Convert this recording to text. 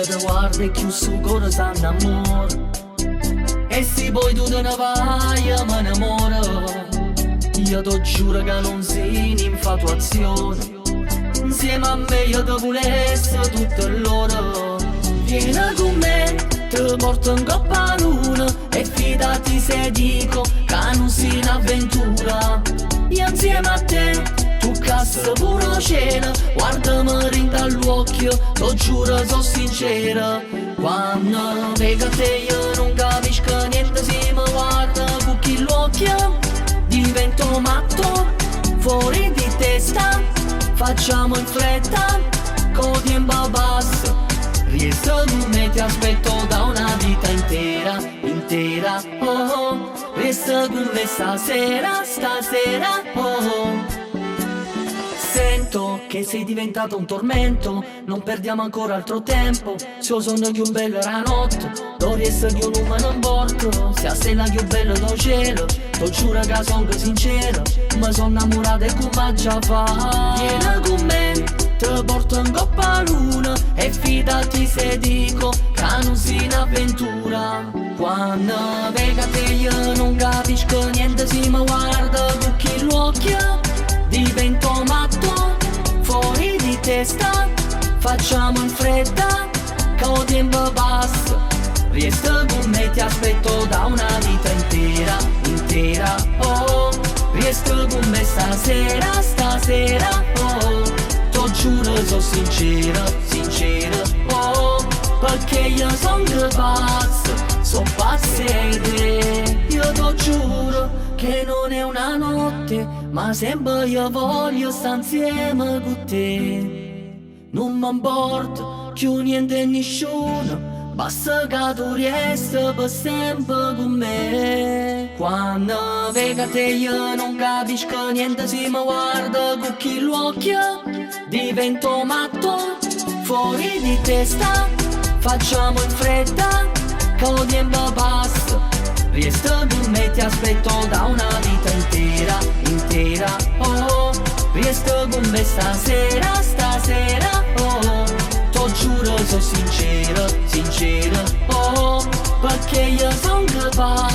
io te guardo e chiù su cuore s'annamora. E se poi tu te ne vai io me ne muoro. Io ti giuro che non sei un'infatuazione, insieme a me io ti volessi tutta l'ora. Vieni con me, ti porto in coppa l'una e fidati se dico che non sia un'avventura. Io insieme a te, tu cassa pure cena, guardami rinda all'occhio, ti giuro sono sincera. Quando vedo te io non capisco niente, se mi guarda con chi l'occhio divento matto, fuori di testa, facciamo in fretta, con tempo basso. Riesco con me, ti aspetto da una vita intera, intera, oh oh. Resta con me stasera, stasera, oh oh. Sento che sei diventato un tormento, non perdiamo ancora altro tempo. Se io sono più bello la notte, non riesco che un uomo in bordo. Se a stella più bello do cielo, ti giuro che sono sincero, mi sono innamorata e come già fa. Vieni con me, ti porto in coppa l'una e fidati se dico che non sia un'avventura. Quando vedo te io non capisco niente, se mi guarda con chi l'occhio divento matto, fuori di testa, facciamo in fretta, con tempo basso. Riesco con me, ti aspetto da una vita intera, intera, oh. Riesco con me stasera, stasera, oh. Ti giuro sono sincera, sincera, oh. Perché io sono pazzo, sono pazzo di te. Io ti giuro che non è una notte, ma sempre io voglio stare insieme con te. Non mi importa più niente e nessuno, basta che tu riesci per sempre con me. Quando vedo te io non capisco niente, se mi guarda con chi l'occhio divento matto, fuori di testa, facciamo in fretta, con tempo passa. Riesco con me, ti aspetto da una vita intera, intera, oh. Riesco con me stasera, stasera, oh. Ti giuro sono sincera, sincera, oh. Perché io sono capace